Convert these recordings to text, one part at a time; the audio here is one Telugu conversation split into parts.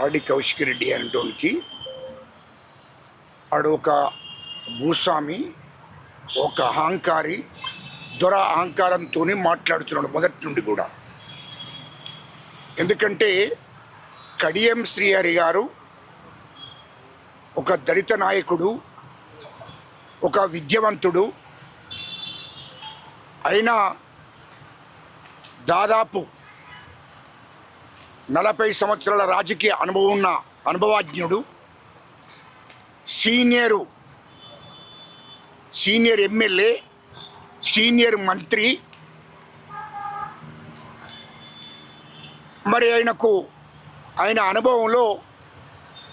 ఆడి కౌశిక్ రెడ్డి అనేటోనికి ఆడు ఒక భూస్వామి, ఒక అహంకారి, దొర అహంకారంతో మాట్లాడుతున్నాడు మొదటి నుండి కూడా. ఎందుకంటే కడియం శ్రీహరి గారు ఒక దళిత నాయకుడు, ఒక విద్యావంతుడు అయినా దాదాపు 40 సంవత్సరాల రాజకీయ అనుభవం ఉన్న అనుభవజ్ఞుడు, సీనియర్ ఎమ్మెల్యే, సీనియర్ మంత్రి. మరి ఆయన అనుభవంలో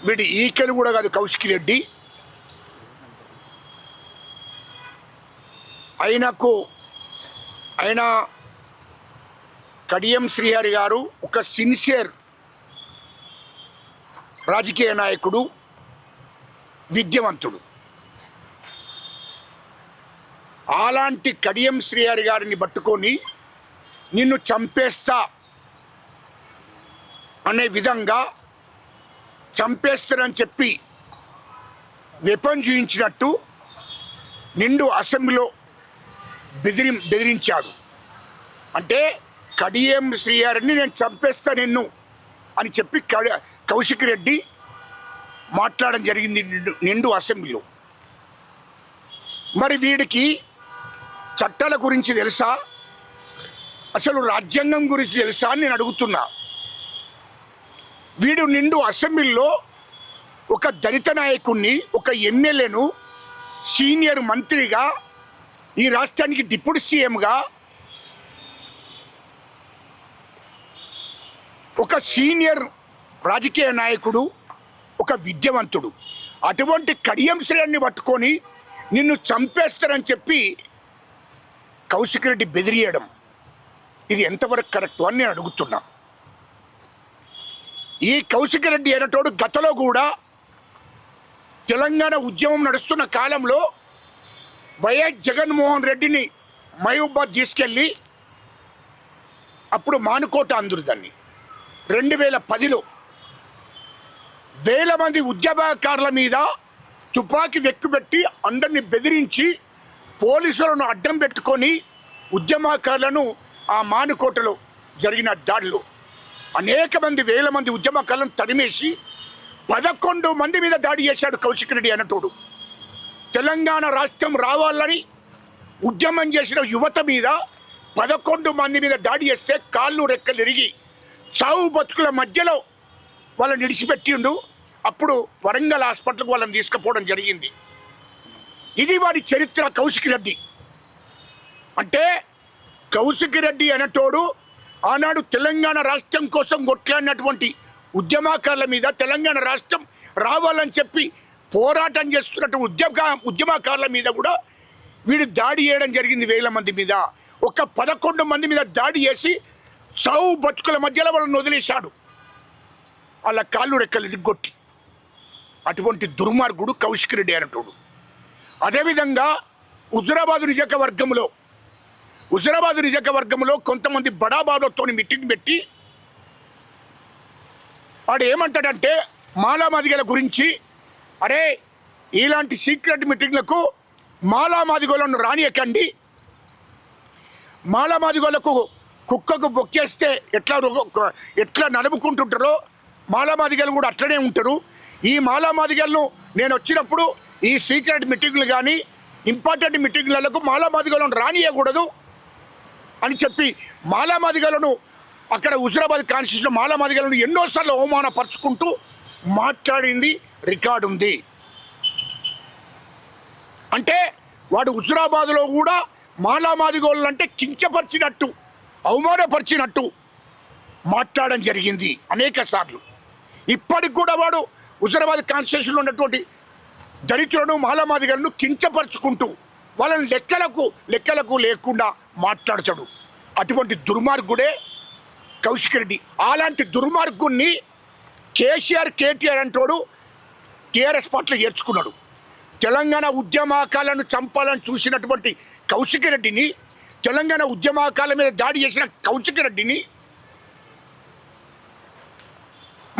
వీడి ఈకెలు కూడా కాదు కౌశిక్ రెడ్డి. ఆయన కడియం శ్రీహరి గారు ఒక సిన్సియర్ రాజకీయ నాయకుడు, విద్యావంతుడు. అలాంటి కడియం శ్రీహరి గారిని పట్టుకొని నిన్ను చంపేస్తా అనే విధంగా చంపేస్తానని చెప్పి వెపన్ చూయించినట్టు నిండు అసెంబ్లీలో బెదిరించాడు. అంటే కడియం శ్రీహరిని నేను చంపేస్తా నిన్ను అని చెప్పి కౌశిక్ రెడ్డి మాట్లాడడం జరిగింది నిండు అసెంబ్లీలో. మరి వీడికి చట్టాల గురించి తెలుసా, అసలు రాజ్యాంగం గురించి తెలుసా అని నేను అడుగుతున్నా. వీడు నిండు అసెంబ్లీలో ఒక దళిత నాయకుడిని, ఒక ఎమ్మెల్యేను, సీనియర్ మంత్రిగా, ఈ రాష్ట్రానికి డిప్యూటీ సీఎంగా, ఒక సీనియర్ రాజకీయ నాయకుడు, ఒక విద్యావంతుడు, అటువంటి కడియం శ్రేణిని పట్టుకొని నిన్ను చంపేస్తారని చెప్పి కౌశిక్ రెడ్డి బెదిరియడం ఇది ఎంతవరకు కరెక్ట్ అని నేను అడుగుతున్నా. ఈ కౌశిక్ రెడ్డి అనేటోడు గతంలో కూడా తెలంగాణ ఉద్యమం నడుస్తున్న కాలంలో వైఎస్ జగన్మోహన్ రెడ్డిని మహబూబాబాద్ తీసుకెళ్ళి, అప్పుడు మానుకోట అందరు దాన్ని, 2010లో వేల మంది ఉద్యమకారుల మీద తుపాకీ వెక్కుబెట్టి అందరినీ బెదిరించి పోలీసులను అడ్డం పెట్టుకొని ఉద్యమకారులను ఆ మానుకోటలో జరిగిన దాడిలో అనేక మంది, వేల మంది ఉద్యమకారులను తరిమేసి 11 మంది మీద దాడి చేశాడు కౌశిక్ రెడ్డి అన్నటోడు. తెలంగాణ రాష్ట్రం రావాలని ఉద్యమం చేసిన యువత మీద 11 మంది మీద దాడి చేస్తే కాళ్ళు రెక్కలు ఇరిగి చావు బతుకుల మధ్యలో వాళ్ళని విడిచిపెట్టిండు. అప్పుడు వరంగల్ హాస్పిటల్కి వాళ్ళని తీసుకుపోవడం జరిగింది. ఇది వాడి చరిత్ర కౌశిక్ రెడ్డి. అంటే కౌశిక్ రెడ్డి అనేటోడు ఆనాడు తెలంగాణ రాష్ట్రం కోసం కొట్లాడినటువంటి ఉద్యమకారుల మీద, తెలంగాణ రాష్ట్రం రావాలని చెప్పి పోరాటం చేస్తున్నటువంటి ఉద్యమకారుల మీద కూడా వీడు దాడి చేయడం జరిగింది. వేల మంది మీద, ఒక 11 మంది మీద దాడి చేసి చావు బతుకుల మధ్యలో వాళ్ళని వదిలేశాడు, వాళ్ళ కాళ్ళు రెక్కలు ఇరుగొట్టి. అటువంటి దుర్మార్గుడు కౌశిక్ రెడ్డి అనేటోడు. అదేవిధంగా హుజురాబాద్ నియోజకవర్గంలో కొంతమంది బడాబాబులతో మీటింగ్ పెట్టి వాడు ఏమంటాడంటే మాలామాదిగల గురించి, అరే ఇలాంటి సీక్రెట్ మీటింగ్లకు మాలామాదిగోళ్ళను రానియకండి, మాలామాదిగోళ్ళకు కుక్కకు బొక్కేస్తే ఎట్లా నడుపుకుంటుంటారో మాలామాదిగలు కూడా అట్లనే ఉంటారు. ఈ మాలామాదిగలను నేను వచ్చినప్పుడు ఈ సీక్రెట్ మీటింగ్లు కానీ ఇంపార్టెంట్ మీటింగ్లకు మాలామాదిగలను రానియకూడదు అని చెప్పి మాలామాదిగలను అక్కడ హుజురాబాద్ కాన్స్టిట్యూషన్లో మాలామాదిగలను ఎన్నోసార్లు అవమానపరుచుకుంటూ మాట్లాడింది రికార్డు ఉంది. అంటే వాడు హుజురాబాద్లో కూడా మాలామాదిగోళ్ళు అంటే కించపరిచినట్టు, అవమానపరిచినట్టు మాట్లాడడం జరిగింది అనేక సార్లు. ఇప్పటికి కూడా వాడు హుజురాబాద్ కాన్స్టిట్యూషన్లో ఉన్నటువంటి దళితులను, మాలామాదిగలను కించపరుచుకుంటూ వాళ్ళని లెక్కలకు లేకుండా మాట్లాడతాడు. అటువంటి దుర్మార్గుడే కౌశిక్ రెడ్డి. అలాంటి దుర్మార్గుణ్ణి కేటీఆర్ అంటోడు టీఆర్ఎస్ పార్టీలో చేర్చుకున్నాడు. తెలంగాణ ఉద్యమకాలను చంపాలని చూసినటువంటి కౌశిక్ రెడ్డిని, తెలంగాణ ఉద్యమకాల మీద దాడి చేసిన కౌశిక్ రెడ్డిని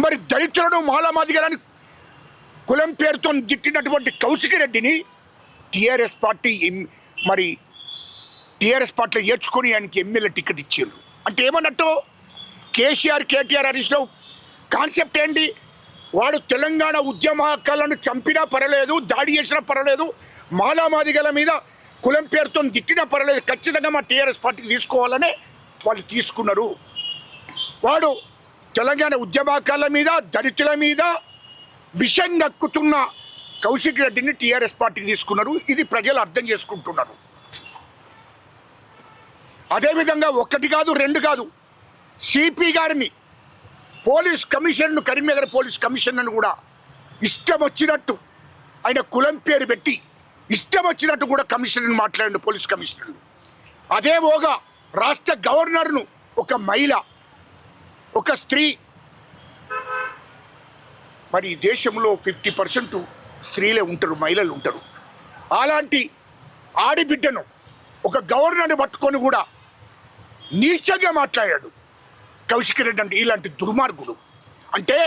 మరి దళితులను మాలామాదిగలని కులం పేరుతో గిట్టినటువంటి కౌశిక్ రెడ్డిని టీఆర్ఎస్ పార్టీ మరి టీఆర్ఎస్ పార్టీలో ఏర్చుకొని ఆయనకి ఎమ్మెల్యే టికెట్ ఇచ్చారు. అంటే ఏమన్నట్టు కేసీఆర్ కేటీఆర్ హరీష్ రావు కాన్సెప్ట్ ఏంటి? వాడు తెలంగాణ ఉద్యమకాలను చంపినా పర్వాలేదు, దాడి చేసినా పర్వాలేదు, మాలామాదిగల మీద కులం పేరుతో గిట్టినా పర్వాలేదు, ఖచ్చితంగా మా టీఆర్ఎస్ పార్టీకి తీసుకోవాలనే వాళ్ళు తీసుకున్నారు. వాడు తెలంగాణ ఉద్యమకాల మీద దళితుల మీద విషం నక్కుతున్న కౌశిక్ రెడ్డిని టీఆర్ఎస్ పార్టీకి తీసుకున్నారు. ఇది ప్రజలు అర్థం చేసుకుంటున్నారు. అదేవిధంగా ఒకటి కాదు రెండు కాదు, సిపి గారిని పోలీస్ కమిషనర్ను కరీంనగర్ పోలీస్ కమిషనర్ను కూడా ఇష్టం వచ్చినట్టు ఆయన కులం పేరు పెట్టి ఇష్టం వచ్చినట్టు కూడా కమిషనర్ని మాట్లాడండి పోలీస్ కమిషనర్ను. అదే ఓగా రాష్ట్ర గవర్నర్ను ఒక మహిళ ఒక స్త్రీ, మరి ఈ దేశంలో 50% స్త్రీలే ఉంటారు, మహిళలు ఉంటారు. అలాంటి ఆడిబిడ్డను ఒక గవర్నర్ని పట్టుకొని కూడా నీచంగా మాట్లాడాడు కౌశిక్ రెడ్డి. అంటే ఇలాంటి దుర్మార్గుడు. అంటే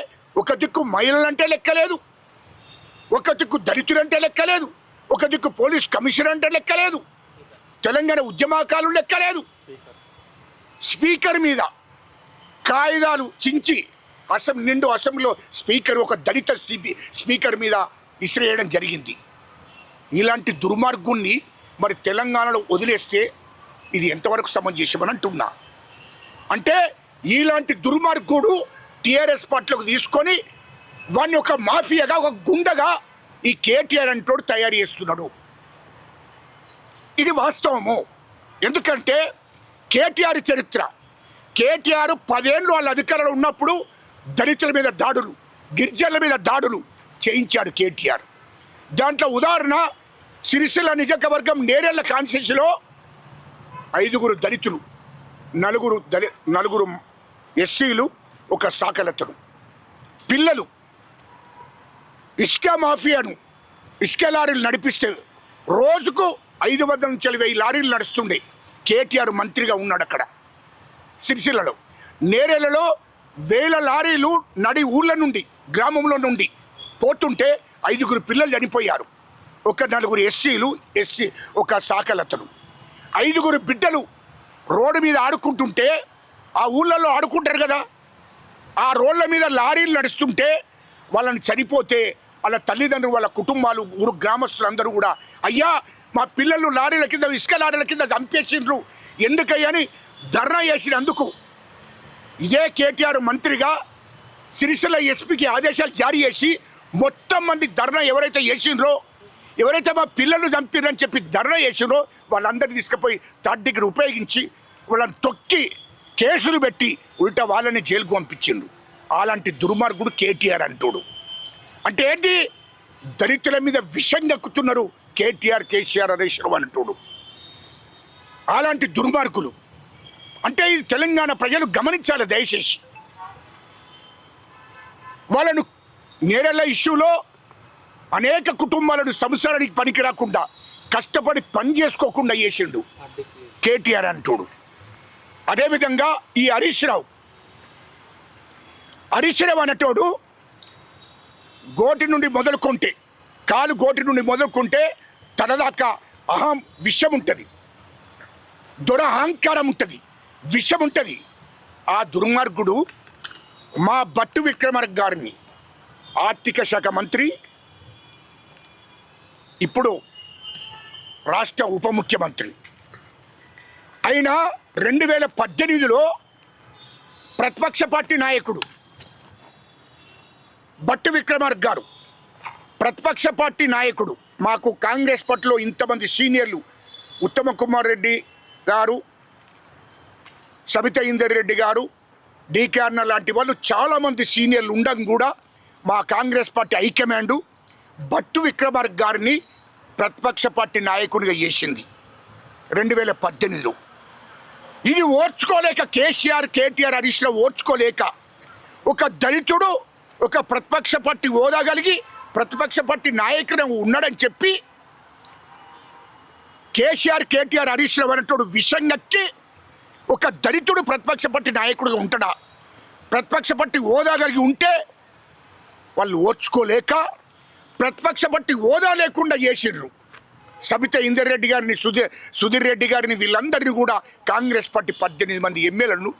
ఒక దిక్కు మహిళలంటే లెక్కలేదు, ఒక దిక్కు దళితులంటే లెక్కలేదు, ఒక దిక్కు పోలీస్ కమిషనర్ అంటే లెక్కలేదు, తెలంగాణ ఉద్యమకాలు లెక్కలేదు. స్పీకర్ మీద కాగితాలు చించి అసెంబ్లీలో స్పీకర్ ఒక దళిత స్పీకర్ మీద ఇసిరేయడం జరిగింది. ఇలాంటి దుర్మార్గుణ్ణి మరి తెలంగాణలో వదిలేస్తే ఇది ఎంతవరకు సమంజసమని అంటున్నా. అంటే ఇలాంటి దుర్మార్గుడు టీఆర్ఎస్ పార్టీలోకి తీసుకొని వాడిని ఒక మాఫియాగా ఒక గుండగా ఈ కేటీఆర్ అంటోడు తయారు చేస్తున్నాడు. ఇది వాస్తవము. ఎందుకంటే కేటీఆర్ చరిత్ర, కేటీఆర్ 10 ఏళ్ళు వాళ్ళ అధికారంలో ఉన్నప్పుడు దళితుల మీద దాడులు, గిరిజనుల మీద దాడులు చేయించాడు కేటీఆర్. దాంట్లో ఉదాహరణ సిరిసిల్ల నియోజకవర్గం నేరెళ్ల కాన్స్టిట్యూన్సీలో 5 దళితులు, 4 ఎస్సీలు, ఒక సాకలతను పిల్లలు ఇసుక మాఫియాను ఇసుక లారీలు నడిపిస్తే రోజుకు 500 నుంచి 1000 లారీలు నడుస్తుండే. కేటీఆర్ మంత్రిగా ఉన్నాడు అక్కడ సిరిసిల్లలో. నేరేళ్లలో 1000 లారీలు నడి ఊళ్ళ నుండి గ్రామంలో నుండి పోతుంటే 5 పిల్లలు చనిపోయారు. ఒక 4 ఎస్సీలు, ఒక సాకలతను, 5 బిడ్డలు రోడ్డు మీద ఆడుకుంటుంటే, ఆ ఊళ్ళల్లో ఆడుకుంటారు కదా, ఆ రోడ్ల మీద లారీలు నడుస్తుంటే వాళ్ళని చనిపోతే వాళ్ళ తల్లిదండ్రులు, వాళ్ళ కుటుంబాలు, ఊరు గ్రామస్తులు అందరూ కూడా అయ్యా మా పిల్లలు లారీల కింద ఇసుక లారీల కింద చంపేసిండ్రు ఎందుకయ్యా అని ధర్నా చేసినందుకు ఇదే కేటీఆర్ మంత్రిగా సిరిసిల్ల ఎస్పీకి ఆదేశాలు జారీ చేసి మొత్తం మంది ధర్నా ఎవరైతే చేసిండ్రో, ఎవరైతే మా పిల్లలు చంపిరని చెప్పి ధర్నా చేసిండ్రో వాళ్ళందరినీ తీసుకుపోయి 3rd డిగ్రీ ఉపయోగించి వాళ్ళని తొక్కి కేసులు పెట్టి ఉల్టా వాళ్ళని జైలుకు పంపించిండు. అలాంటి దుర్మార్గుడు కేటీఆర్ అంటాడు. అంటే ఏంటి? దళితుల మీద విషం దక్కుతున్నారు కేటీఆర్, కేసీఆర్, హరీష్ రావు అంటాడు. అలాంటి దుర్మార్గులు అంటే ఇది తెలంగాణ ప్రజలు గమనించాలి దయచేసి. వాళ్ళను నేరెళ్ల ఇష్యూలో అనేక కుటుంబాలను సంసారానికి పనికి రాకుండా కష్టపడి పని చేసుకోకుండా చేసిండు కేటీఆర్ అంటాడు. అదేవిధంగా ఈ హరీష్ రావు అనేటోడు గోటి నుండి మొదలుకుంటే, కాలు గోటి నుండి మొదలుకుంటే తనదాకా విషం ఉంటుంది, దురహంకారం ఉంటుంది, విషం ఉంటుంది. ఆ దుర్మార్గుడు మా భట్టి విక్రమార్క గారిని, ఆర్థిక శాఖ మంత్రి, ఇప్పుడు రాష్ట్ర ఉప ముఖ్యమంత్రి అయిన 2018లో ప్రతిపక్ష పార్టీ నాయకుడు భట్టి విక్రమార్క గారు, ప్రతిపక్ష పార్టీ నాయకుడు. మాకు కాంగ్రెస్ పార్టీలో ఇంతమంది సీనియర్లు, ఉత్తమ కుమార్ రెడ్డి గారు, సబితా ఇందర్ రెడ్డి గారు, డికే అన్న లాంటి వాళ్ళు చాలామంది సీనియర్లు ఉండడం కూడా మా కాంగ్రెస్ పార్టీ హైకమాండు భట్టి విక్రమార్క గారిని ప్రతిపక్ష పార్టీ నాయకునిగా చేసింది 2018లో. ఇది ఓర్చుకోలేక కేసీఆర్, కేటీఆర్, హరీష్ రావు ఓర్చుకోలేక ఒక దళితుడు ఒక ప్రతిపక్ష పార్టీ హోదా కలిగి ప్రతిపక్ష పార్టీ నాయకుడు ఉన్నాడని చెప్పి కేసీఆర్, కేటీఆర్, హరీష్ రావు అనేటోడు విషం నక్కి ఒక దళితుడు ప్రతిపక్ష పార్టీ నాయకుడిగా ఉంటాడా? ప్రతిపక్ష పార్టీ హోదా కలిగి ఉంటే వాళ్ళు ఓర్చుకోలేక ప్రతిపక్ష పార్టీ హోదా లేకుండా చేసిండ్రు. సబితా ఇందర్ రెడ్డి గారిని, సుధీర్ రెడ్డి గారిని, వీళ్ళందరినీ కూడా కాంగ్రెస్ పార్టీ 18 మంది ఎమ్మెల్యేలను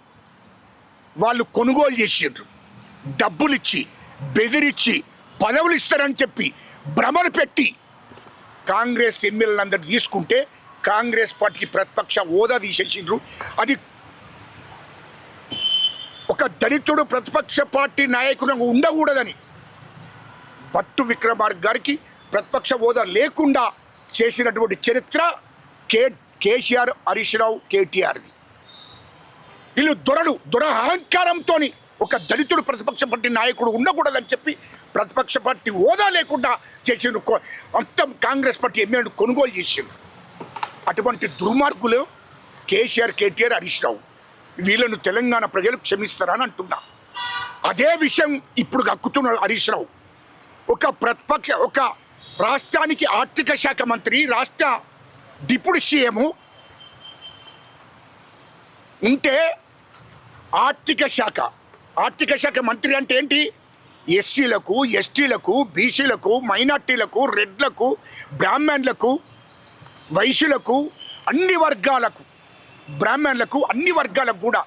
వాళ్ళు కొనుగోలు చేసిండ్రు. డబ్బులు ఇచ్చి, బెదిరించి, పదవులు ఇస్తారని చెప్పి భ్రమలు పెట్టి కాంగ్రెస్ ఎమ్మెల్యేలందరూ తీసుకుంటే కాంగ్రెస్ పార్టీకి ప్రతిపక్ష హోదా తీసేసిండ్రు. అది ఒక దళితుడు ప్రతిపక్ష పార్టీ నాయకుడు ఉండకూడదని భట్టు విక్రమార్క గారికి ప్రతిపక్ష హోదా లేకుండా చేసినటువంటి చరిత్ర కేసీఆర్, హరీష్ రావు, కేటీఆర్ది. వీళ్ళు దురహంకారంతో ఒక దళితుడు ప్రతిపక్ష పార్టీ నాయకుడు ఉండకూడదని చెప్పి ప్రతిపక్ష పార్టీ హోదా లేకుండా చేసిన మొత్తం కాంగ్రెస్ పార్టీ ఎమ్మెల్యేను కొనుగోలు చేసిండ్రు. అటువంటి దుర్మార్గులు కేసీఆర్, కేటీఆర్, హరీష్ రావు. వీళ్ళను తెలంగాణ ప్రజలు క్షమిస్తారని అంటున్నా. అదే విషయం ఇప్పుడు హక్కుతున్నాడు హరీష్ రావు. ఒక రాష్ట్రానికి ఆర్థిక శాఖ మంత్రి, రాష్ట్ర డిప్యూటీ సీఎం ఉంటే ఆర్థిక శాఖ మంత్రి అంటే ఏంటి? ఎస్సీలకు, ఎస్టీలకు, బీసీలకు, మైనార్టీలకు, రెడ్లకు, బ్రాహ్మణులకు, వైశ్యులకు, అన్ని వర్గాలకు, బ్రాహ్మణులకు, అన్ని వర్గాలకు కూడా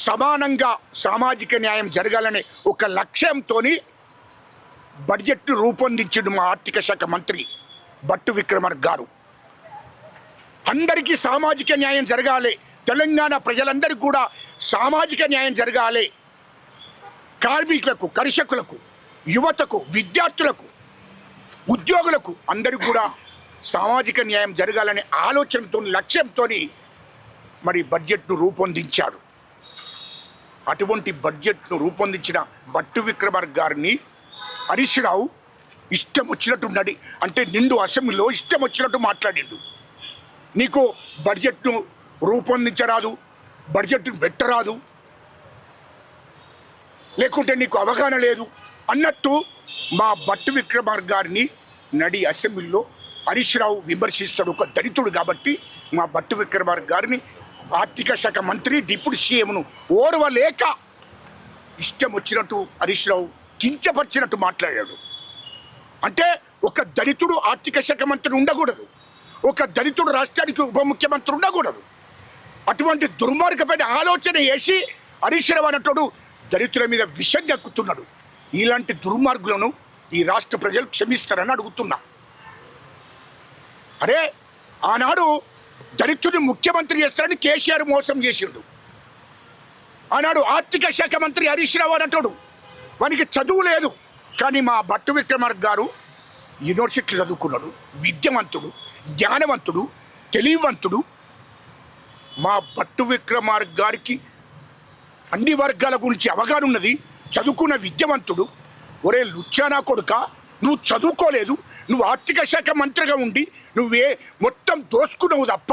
సమానంగా సామాజిక న్యాయం జరగాలనే ఒక లక్ష్యంతో బడ్జెట్ను రూపొందించిండు మా ఆర్థిక శాఖ మంత్రి భట్టు విక్రమార్క గారు. అందరికీ సామాజిక న్యాయం జరగాలి, తెలంగాణ ప్రజలందరికీ కూడా సామాజిక న్యాయం జరగాలి, కార్మికులకు, కర్షకులకు, యువతకు, విద్యార్థులకు, ఉద్యోగులకు అందరికీ కూడా సామాజిక న్యాయం జరగాలనే ఆలోచనతో, లక్ష్యంతో మరి బడ్జెట్ను రూపొందించాడు. అటువంటి బడ్జెట్ను రూపొందించిన భట్టు విక్రమార్క గారిని హరీష్ రావు ఇష్టం వచ్చినట్టు అంటే నిండు అసెంబ్లీలో ఇష్టం వచ్చినట్టు మాట్లాడిండు. నీకు బడ్జెట్ను రూపొందించరాదు, బడ్జెట్ను పెట్టరాదు, లేకుంటే నీకు అవగాహన లేదు అన్నట్టు మా భట్టు విక్రమార్క గారిని అసెంబ్లీలో హరీష్ రావు విమర్శిస్తాడు. ఒక దళితుడు కాబట్టి మా భట్టు విక్రమార్క గారిని ఆర్థిక శాఖ మంత్రి, డిప్యూటీ సీఎంను ఓర్వలేక ఇష్టం వచ్చినట్టు హరీష్ రావు కించపరిచినట్టు మాట్లాడాడు. అంటే ఒక దళితుడు ఆర్థిక శాఖ మంత్రి ఉండకూడదు, ఒక దళితుడు రాష్ట్రానికి ఉప ముఖ్యమంత్రి ఉండకూడదు. అటువంటి దుర్మార్గమైన ఆలోచన వేసి హరీష్ రావు అన్నట్టు దళితుల మీద విషం గక్కుతున్నాడు. ఇలాంటి దుర్మార్గులను ఈ రాష్ట్ర ప్రజలు క్షమిస్తారని అడుగుతున్నా. అరే, ఆనాడు దళితుడిని ముఖ్యమంత్రి చేస్తారని కేసీఆర్ మోసం చేసిండు. ఆనాడు ఆర్థిక శాఖ మంత్రి హరీష్ రావు అన్నట్టు వానికి చదువు లేదు, కానీ మా భట్టు విక్రమార్క గారు యూనివర్సిటీ చదువుకున్నాడు, విద్యావంతుడు, జ్ఞానవంతుడు, తెలివివంతుడు. మా భట్టు విక్రమార్క గారికి అన్ని వర్గాల గురించి అవగాహన ఉన్నది, చదువుకున్న విద్యావంతుడు. ఒరే లుచ్చానా కొడుక, నువ్వు చదువుకోలేదు, నువ్వు ఆర్థిక శాఖ మంత్రిగా ఉండి నువ్వే మొత్తం దోసుకున్నావు తప్ప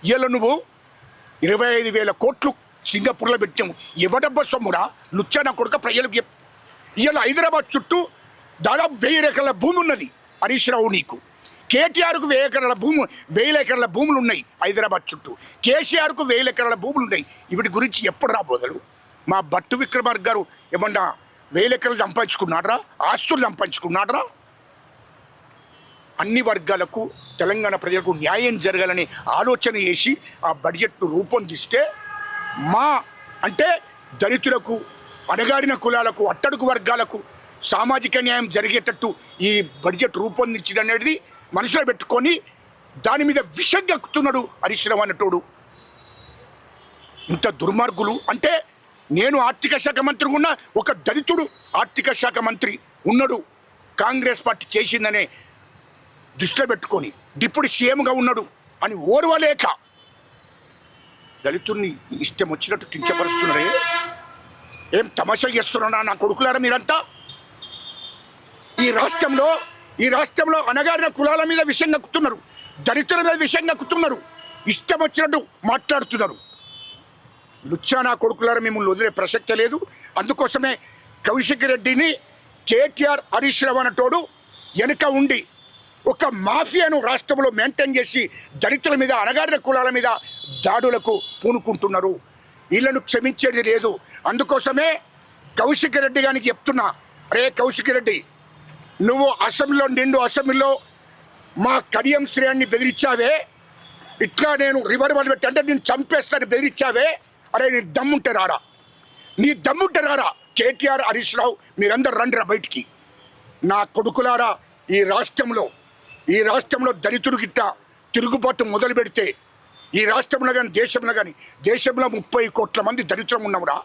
ఇలా నువ్వు 25,000 కోట్లు సింగపూర్లో పెట్టాము. ఎవడబ్బా సొమ్మురా లుచ్చానా కొడుక ప్రజలకు చెప్పు. ఇవాళ హైదరాబాద్ చుట్టూ దాదాపు 1000 ఎకరాల భూమి ఉన్నది హరీష్ రావు నీకు. కేటీఆర్కు 1000 ఎకరాల భూమి, 1000 ఎకరాల భూములు ఉన్నాయి హైదరాబాద్ చుట్టూ. కేసీఆర్కు 1000 ఎకరాల భూములు ఉన్నాయి. వీటి గురించి ఎప్పుడు రాబోదలు? మా భట్టు విక్రమార్క గారు ఏమన్నా 1000 ఎకరాలు సంపాదించుకున్నాడరా, ఆస్తులు సంపాదించుకున్నాడరా? అన్ని వర్గాలకు, తెలంగాణ ప్రజలకు న్యాయం జరగాలని ఆలోచన చేసి ఆ బడ్జెట్ను రూపొందిస్తే అంటే దళితులకు, అణగారిన కులాలకు, అట్టడుగు వర్గాలకు సామాజిక న్యాయం జరిగేటట్టు ఈ బడ్జెట్ రూపొందించడం అనేది మనసులో పెట్టుకొని దాని మీద విషం గక్కుతున్నాడు హరీష్ రావు అన్నటోడు. ఇంత దుర్మార్గులు అంటే, నేను ఆర్థిక శాఖ మంత్రి ఉన్నా, ఒక దళితుడు ఆర్థిక శాఖ మంత్రి ఉన్నాడు, కాంగ్రెస్ పార్టీ చేసిందనే దృష్టిలో పెట్టుకొని డిప్యూటీ సీఎంగా ఉన్నాడు అని ఓర్వలేక దళితుడిని ఇష్టం వచ్చినట్టు కించపరుస్తున్నారే. ఏం తమాషాలు చేస్తున్నారా నా కొడుకులారా మీరంతా? ఈ రాష్ట్రంలో అణగారిన కులాల మీద విషయం కక్కుతున్నారు, దళితుల మీద విషయం కక్కుతున్నారు, ఇష్టం వచ్చినట్టు మాట్లాడుతున్నారు. లుచ్చానా కొడుకులారా మిమ్మల్ని వదిలే ప్రసక్తే లేదు. అందుకోసమే కౌశిక్ రెడ్డిని కేటీఆర్, హరీష్ రావు అన్నటోడు వెనుక ఉండి ఒక మాఫియాను రాష్ట్రంలో మెయింటైన్ చేసి దళితుల మీద, అణగారిన కులాల మీద దాడులకు పూనుకుంటున్నారు. వీళ్ళను క్షమించేది లేదు. అందుకోసమే కౌశిక్ రెడ్డి గారికి చెప్తున్నా, అరే కౌశిక్ రెడ్డి, నువ్వు అసెంబ్లీలో మా కడియం శ్రేయాన్ని బెదిరించావే, ఇట్లా నేను రివర్వల్ పెట్టి అంటే నేను చంపేస్తాను బెదిరించావే, అరే నీ దమ్ముంటే రారా, నీ దమ్ముంటే రారా. కేటీఆర్, హరీష్ రావు మీరందరూ రండిరా బయటికి. నా కొడుకులారా, ఈ రాష్ట్రంలో దళితుడు గిట్ట తిరుగుబాటు మొదలు పెడితే, ఈ రాష్ట్రంలో కానీ దేశంలో 30 కోట్ల మంది దళితులు ఉన్నామురా.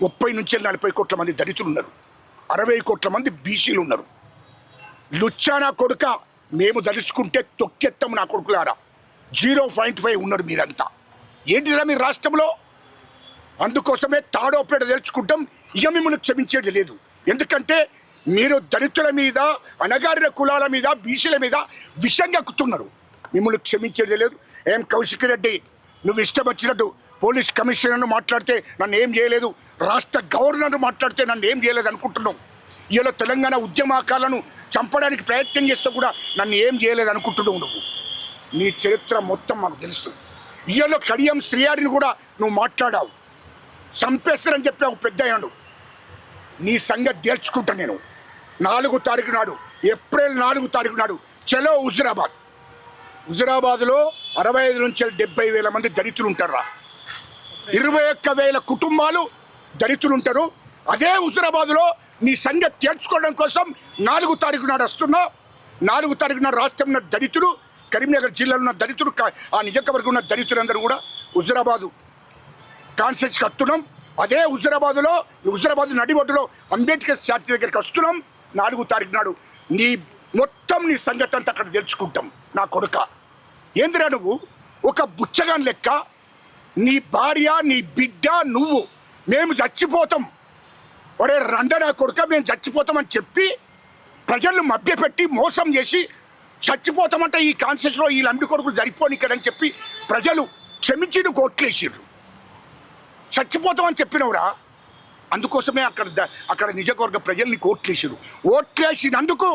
30 నుంచి 40 కోట్ల మంది దళితులు ఉన్నారు, 60 కోట్ల మంది బీసీలు ఉన్నారు. లుచ్చా నా కొడుక, మేము దలుచుకుంటే తొక్కెత్తాము నా కొడుకులారా. 0.5 ఉన్నారు మీరంతా. ఏంటిరా మీ రాష్ట్రంలో? అందుకోసమే తాడోపేట తెలుసుకుంటాం. ఇక మిమ్మల్ని క్షమించేది లేదు. ఎందుకంటే మీరు దళితుల మీద, అణగారిన కులాల మీద, బీసీల మీద విషం కక్కుతున్నారు. మిమ్మల్ని క్షమించేది లేదు. ఏం కౌశిక్ రెడ్డి, నువ్వు ఇష్టం వచ్చినట్టు పోలీస్ కమిషనర్ను మాట్లాడితే నన్ను ఏం చేయలేదు, రాష్ట్ర గవర్నర్ను మాట్లాడితే నన్ను ఏం చేయలేదు అనుకుంటున్నావు. ఇలా తెలంగాణ ఉద్యమకాలను చంపడానికి ప్రయత్నం చేస్తే కూడా నన్ను ఏం చేయలేదు అనుకుంటున్నావు. నీ చరిత్ర మొత్తం మాకు తెలుసు. ఇయ్యలో కడియం శ్రీయారిని కూడా నువ్వు మాట్లాడావు, చంపేస్తారని చెప్పావు పెద్ద అయ్యాడు. నీ సంగతి తేల్చుకుంటా నేను. 4వ తారీఖు నాడు, ఏప్రిల్ 4వ తారీఖు నాడు చలో హుజురాబాద్లో 65 నుంచి 70,000 మంది దళితులు ఉంటారా. 21,000 కుటుంబాలు దళితులు ఉంటారు. అదే హుజురాబాద్లో నీ సంగతి తేల్చుకోవడం కోసం 4వ తారీఖు నాడు వస్తున్నా. 4వ తారీఖు నాడు రాష్ట్రంలో దళితులు, కరీంనగర్ జిల్లాలో ఉన్న దళితులు, ఆ నియోజకవర్గం ఉన్న దళితులందరూ కూడా హుజురాబాదు కాన్స్టిట్యూన్సీకి వస్తున్నాం. అదే హుజురాబాద్ నడిబొడ్డులో అంబేద్కర్ చార్టీ దగ్గరికి వస్తున్నాం. 4వ తారీఖు నాడు నీ సంగతి అంతా అక్కడ తెలుసుకుంటాం. నా కొడుక, ఏందిరా నువ్వు ఒక బుచ్చగాన్ లెక్క, నీ భార్య, నీ బిడ్డ, నువ్వు మేము చచ్చిపోతాం, ఒరే రండ నా కొడుక మేము చచ్చిపోతామని చెప్పి ప్రజలను మభ్యపెట్టి మోసం చేసి చచ్చిపోతామంటే ఈ కాన్స్టిట్యూన్సీలో ఈ లంబి కొడుకులు సరిపోనికరని చెప్పి ప్రజలు క్షమించి నువ్వు ఓట్లేసిర్రు. చచ్చిపోతామని చెప్పినవురా. అందుకోసమే అక్కడ నిజవర్గ ప్రజల్ని ఓట్లేసినందుకు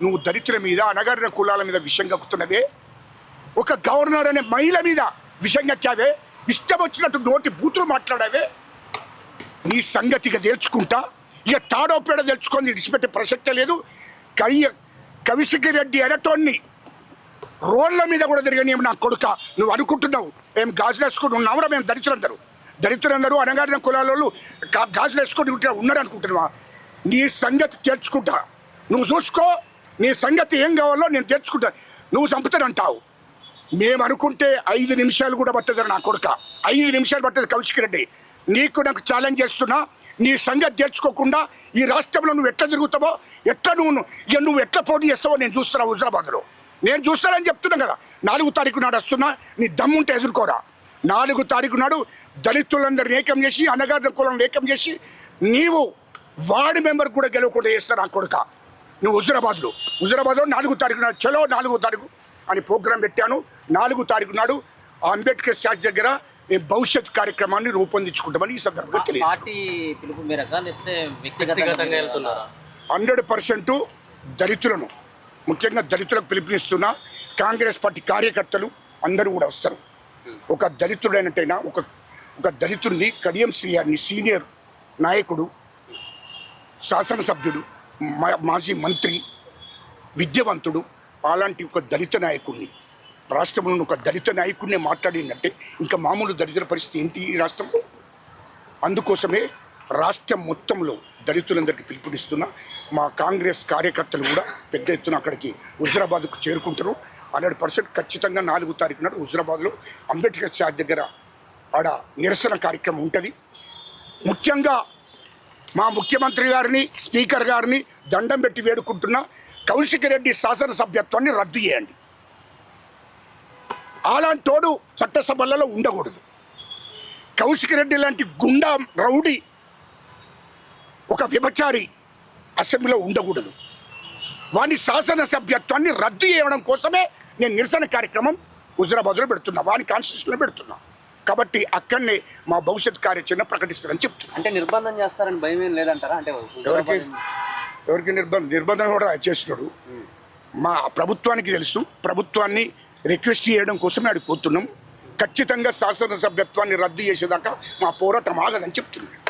నువ్వు దళితుల మీద, అణగారిన కులాల మీద విషం కక్కుతున్నవే. ఒక గవర్నర్ అనే మహిళ మీద విషం కక్కావే. ఇష్టం వచ్చినట్టు నోటి బూతులు మాట్లాడావే. నీ సంగతిగా తేల్చుకుంటా. ఇక తాడోపేడ తెలుసుకొని విడిచిపెట్టే ప్రసక్తే లేదు. కౌశిక్ రెడ్డి ఎరటోన్ని రోడ్ల మీద కూడా తిరగని నా కొడుక. నువ్వు అనుకుంటున్నావు మేము గాజులు వేసుకుని ఉన్నావురా, మేము దళితులందరూ అణగారిన కులాల గాజులు వేసుకొని ఉన్నారు అనుకుంటున్నావా? నీ సంగతి తేల్చుకుంటా. నువ్వు చూసుకో, నీ సంగతి ఏం కావాలో నేను తెచ్చుకుంటా. నువ్వు చంపుతానంటావు. మేము అనుకుంటే 5 నిమిషాలు కూడా పట్టదు నా కొడుక. 5 నిమిషాలు పట్టదు కౌశిక్ రెడ్డి. నాకు ఛాలెంజ్ చేస్తున్నా. నీ సంగతి తెచ్చుకోకుండా ఈ రాష్ట్రంలో నువ్వు ఎట్లా తిరుగుతావో, నువ్వు ఎట్లా పోటీ చేస్తావో నేను చూస్తున్నా. హుజురాబాద్లో నేను చూస్తానని చెప్తున్నా కదా. 4వ తారీఖు నాడు వస్తున్నా. నీ దమ్ముంటే ఎదుర్కోరా. 4వ తారీఖు నాడు దళితులందరినీ ఏకం చేసి, అన్నగారిన కులను ఏకం చేసి, నీవు వార్డు మెంబర్ కూడా గెలవకుండా చేస్తా నా కొడుక. నువ్వు హుజురాబాద్లో 4వ తారీఖు నాడు చలో 4వ తారీఖు అని ప్రోగ్రాం పెట్టాను. 4వ తారీఖు నాడు ఆ అంబేద్కర్ స్టాచ్యూ దగ్గర మేము భవిష్యత్ కార్యక్రమాన్ని రూపొందించుకుంటామని ఈ సందర్భంగా తెలియదు. 100% దళితులను, ముఖ్యంగా దళితులకు పిలుపునిస్తున్నా. కాంగ్రెస్ పార్టీ కార్యకర్తలు అందరూ కూడా వస్తారు. ఒక దళితుడైనట్టయినా ఒక దళితుడిని, కడియం శ్రీయారిని, సీనియర్ నాయకుడు, శాసనసభ్యుడు, మాజీ మంత్రి, విద్యావంతుడు, అలాంటి ఒక దళిత నాయకుడిని, రాష్ట్రంలో ఒక దళిత నాయకుడిని మాట్లాడిందంటే ఇంకా మామూలు దళితుల పరిస్థితి ఏంటి ఈ రాష్ట్రంలో? అందుకోసమే రాష్ట్రం మొత్తంలో దళితులందరికీ పిలుపునిస్తున్నా. మా కాంగ్రెస్ కార్యకర్తలు కూడా పెద్ద ఎత్తున అక్కడికి హుజురాబాద్కు చేరుకుంటారు. 100% ఖచ్చితంగా 4వ తారీఖు నాడు హుజురాబాద్లో అంబేద్కర్ స్టాచ్యూ దగ్గర ఆడ నిరసన కార్యక్రమం ఉంటుంది. ముఖ్యంగా మా ముఖ్యమంత్రి గారిని, స్పీకర్ గారిని దండం పెట్టి వేడుకుంటున్నా, కౌశిక్ రెడ్డి శాసనసభ్యత్వాన్ని రద్దు చేయండి. అలాంటోడు చట్టసభలలో ఉండకూడదు. కౌశిక్ రెడ్డి లాంటి గుండా రౌడీ, ఒక వ్యభిచారి అసెంబ్లీలో ఉండకూడదు. వాని శాసనసభ్యత్వాన్ని రద్దు చేయడం కోసమే నేను నిరసన కార్యక్రమం హుజురాబాద్లో పెడుతున్నా, వాని కాన్స్టిట్యూషన్లో పెడుతున్నా. కాబట్టి అక్కడనే మా భవిష్యత్ కార్యాచరణ ప్రకటిస్తారని చెప్తున్నా. అంటే నిర్బంధం చేస్తారని భయం ఏం లేదంటారా? అంటే ఎవరికి నిర్బంధం కూడా చేస్తున్నాడు. మా ప్రభుత్వానికి తెలుసు. ప్రభుత్వాన్ని రిక్వెస్ట్ చేయడం కోసమే అడిగి పోతున్నాం. ఖచ్చితంగా శాసనసభ్యత్వాన్ని రద్దు చేసేదాకా మా పోరాటం ఆగదని చెప్తున్నాను.